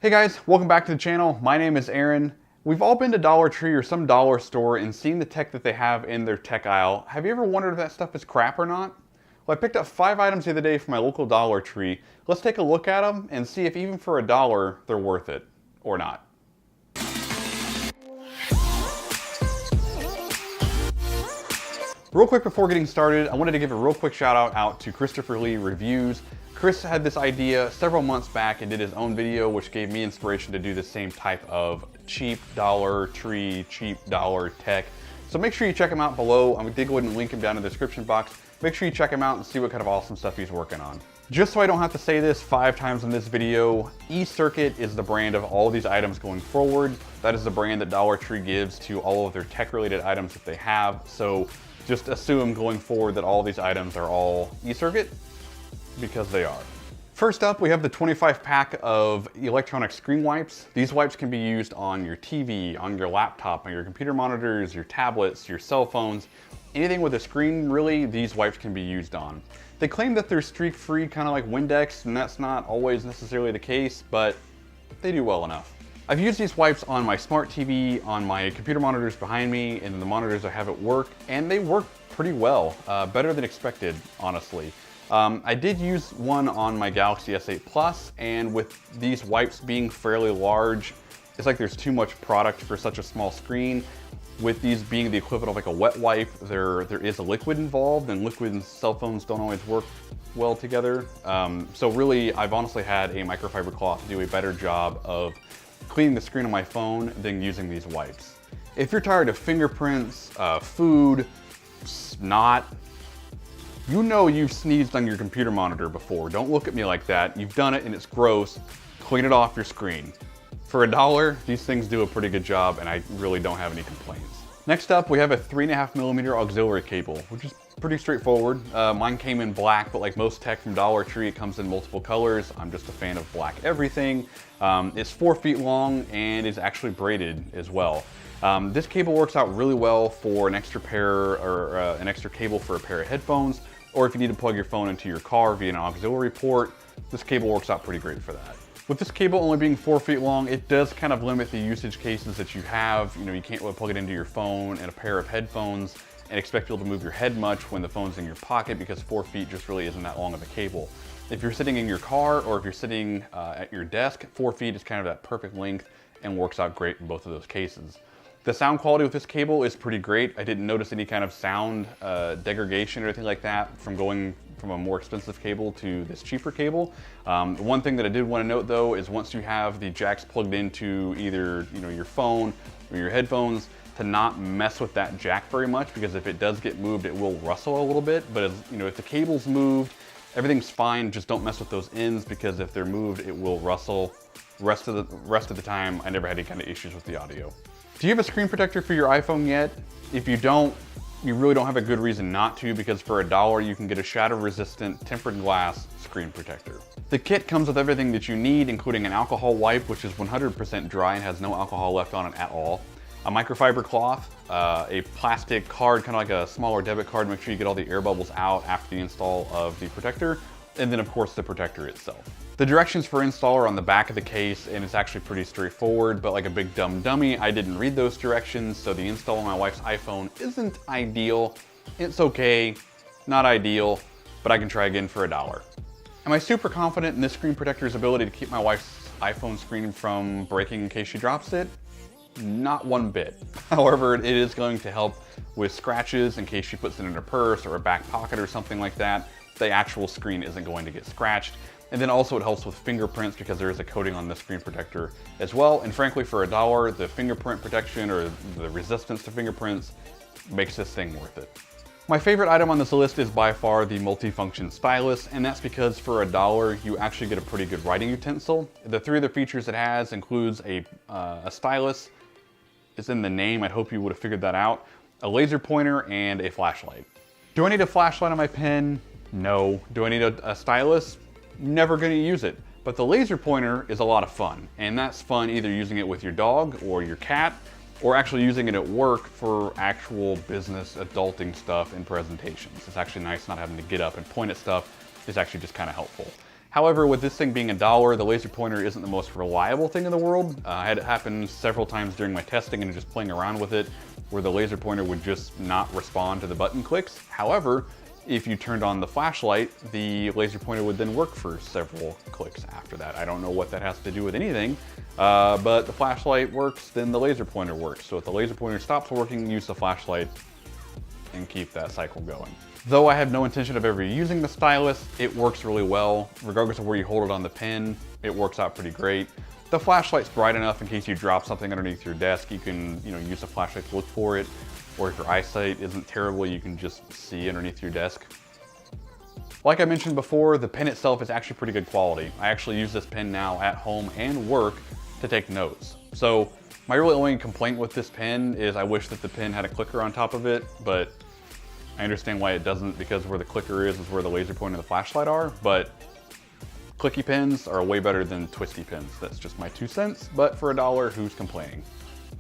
Hey guys, welcome back to the channel. My name is Aaron. We've all been to Dollar Tree or some dollar store and seen the tech that they have in their tech aisle. Have you ever wondered if that stuff is crap or not? Well, I picked up 5 items the other day from my local Dollar Tree. Let's take a look at them and see if even for $1, they're worth it or not. Real quick before getting started, I wanted to give a real quick shout out to Christopher Lee Reviews. Chris had this idea several months back and did his own video, which gave me inspiration to do the same type of cheap Dollar Tree, cheap dollar tech. So make sure you check him out below. I'm gonna go ahead and link him down in the description box. Make sure you check him out and see what kind of awesome stuff he's working on. Just so I don't have to say this 5 times in this video, eCircuit is the brand of all of these items going forward. That is the brand that Dollar Tree gives to all of their tech related items that they have. So just assume going forward that all of these items are all eCircuit, because they are. First up, we have the 25 pack of electronic screen wipes. These wipes can be used on your TV, on your laptop, on your computer monitors, your tablets, your cell phones, anything with a screen, really, these wipes can be used on. They claim that they're streak-free, kind of like Windex, and that's not always necessarily the case, but they do well enough. I've used these wipes on my smart TV, on my computer monitors behind me, and the monitors I have at work, and they work pretty well, better than expected, honestly. I did use one on my Galaxy S8 Plus, and with these wipes being fairly large, it's like there's too much product for such a small screen. With these being the equivalent of like a wet wipe, there is a liquid involved, and liquid and cell phones don't always work well together. So really, I've honestly had a microfiber cloth do a better job of cleaning the screen on my phone than using these wipes. If you're tired of fingerprints, food, snot, you know you've sneezed on your computer monitor before. Don't look at me like that. You've done it and it's gross. Clean it off your screen. For $1, these things do a pretty good job and I really don't have any complaints. Next up, we have a 3.5mm auxiliary cable, which is pretty straightforward. Mine came in black, but like most tech from Dollar Tree, it comes in multiple colors. I'm just a fan of black everything. It's 4 feet long and is actually braided as well. This cable works out really well for an extra pair or an extra cable for a pair of headphones, or if you need to plug your phone into your car via an auxiliary port, this cable works out pretty great for that. With this cable only being 4 feet long, it does kind of limit the usage cases that you have. You know, you can't really plug it into your phone and a pair of headphones and expect you to move your head much when the phone's in your pocket, because 4 feet just really isn't that long of a cable. If you're sitting in your car or if you're sitting at your desk, 4 feet is kind of that perfect length and works out great in both of those cases. The sound quality with this cable is pretty great. I didn't notice any kind of sound degradation or anything like that from going from a more expensive cable to this cheaper cable. One thing that I did want to note though is once you have the jacks plugged into either your phone or your headphones, to not mess with that jack very much, because if it does get moved, it will rustle a little bit. But as if the cable's moved, everything's fine. Just don't mess with those ends, because if they're moved, it will rustle. Rest of the time, I never had any kind of issues with the audio. Do you have a screen protector for your iPhone yet? If you don't, you really don't have a good reason not to, because for $1, you can get a shatter-resistant tempered glass screen protector. The kit comes with everything that you need, including an alcohol wipe, which is 100% dry and has no alcohol left on it at all, a microfiber cloth, a plastic card, kind of like a smaller debit card, make sure you get all the air bubbles out after the install of the protector, and then of course the protector itself. The directions for install are on the back of the case, and it's actually pretty straightforward, but like a big dumb dummy, I didn't read those directions, so the install on my wife's iPhone isn't ideal. It's okay, not ideal, but I can try again for $1. Am I super confident in this screen protector's ability to keep my wife's iPhone screen from breaking in case she drops it? Not one bit. However, it is going to help with scratches in case she puts it in her purse or a back pocket or something like that. The actual screen isn't going to get scratched. And then also it helps with fingerprints, because there is a coating on the screen protector as well. And frankly, for $1, the fingerprint protection or the resistance to fingerprints makes this thing worth it. My favorite item on this list is by far the Multifunction Stylus, and that's because for $1, you actually get a pretty good writing utensil. The 3 other features it has includes a stylus. It's in the name, I hope you would have figured that out. A laser pointer and a flashlight. Do I need a flashlight on my pen? No. Do I need a stylus? Never gonna use it. But the laser pointer is a lot of fun, and that's fun either using it with your dog or your cat, or actually using it at work for actual business adulting stuff and presentations. It's actually nice not having to get up and point at stuff. It's actually just kind of helpful. However, with this thing being $1, the laser pointer isn't the most reliable thing in the world. I had it happen several times during my testing and just playing around with it, where the laser pointer would just not respond to the button clicks. However, if you turned on the flashlight, the laser pointer would then work for several clicks after that. I don't know what that has to do with anything, but the flashlight works, then the laser pointer works. So if the laser pointer stops working, use the flashlight and keep that cycle going. Though I have no intention of ever using the stylus, it works really well. Regardless of where you hold it on the pen, it works out pretty great. The flashlight's bright enough in case you drop something underneath your desk, you can use the flashlight to look for it. Or if your eyesight isn't terrible, you can just see underneath your desk. Like I mentioned before, the pen itself is actually pretty good quality. I actually use this pen now at home and work to take notes. So my really only complaint with this pen is I wish that the pen had a clicker on top of it, but I understand why it doesn't, because where the clicker is where the laser pointer and the flashlight are, but clicky pens are way better than twisty pens. That's just my 2 cents, but for $1, who's complaining?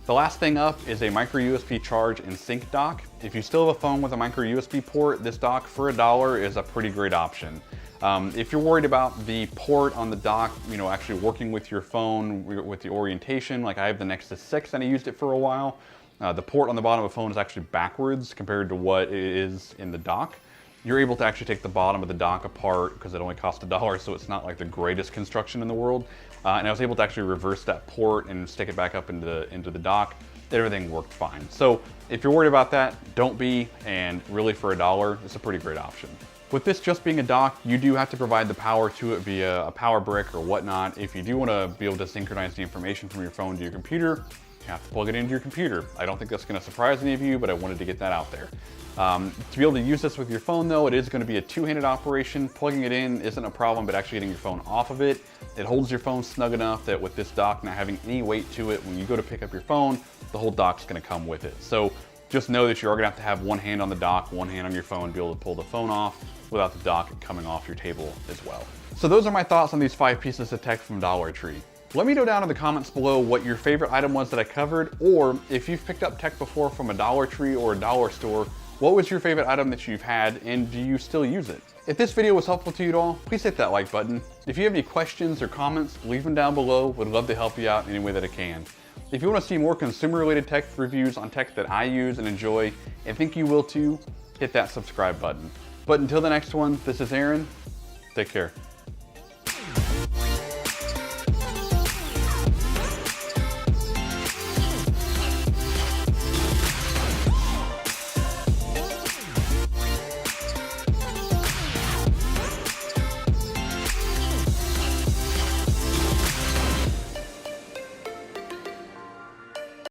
The last thing up is a micro USB charge and sync dock. If you still have a phone with a micro USB port, this dock for $1 is a pretty great option. If you're worried about the port on the dock, actually working with your phone, with the orientation, like I have the Nexus 6 and I used it for a while, the port on the bottom of the phone is actually backwards compared to what it is in the dock. You're able to actually take the bottom of the dock apart because it only costs $1, so it's not like the greatest construction in the world. And I was able to actually reverse that port and stick it back up into the dock. Everything worked fine. So if you're worried about that, don't be, and really for $1, it's a pretty great option. With this just being a dock, you do have to provide the power to it via a power brick or whatnot. If you do want to be able to synchronize the information from your phone to your computer, you have to plug it into your computer. I don't think that's going to surprise any of you, but I wanted to get that out there. To be able to use this with your phone though, it is going to be a two-handed operation. Plugging it in isn't a problem, but actually getting your phone off of it, it holds your phone snug enough that with this dock not having any weight to it, when you go to pick up your phone, the whole dock's going to come with it. So just know that you are going to have one hand on the dock, one hand on your phone to be able to pull the phone off without the dock coming off your table as well. So those are my thoughts on these 5 pieces of tech from Dollar Tree. Let me know down in the comments below what your favorite item was that I covered, or if you've picked up tech before from a Dollar Tree or a dollar store, what was your favorite item that you've had, and do you still use it? If this video was helpful to you at all, please hit that like button. If you have any questions or comments, leave them down below. Would love to help you out any way that I can. If you want to see more consumer-related tech reviews on tech that I use and enjoy, and think you will too, hit that subscribe button. But until the next one, this is Aaron. Take care.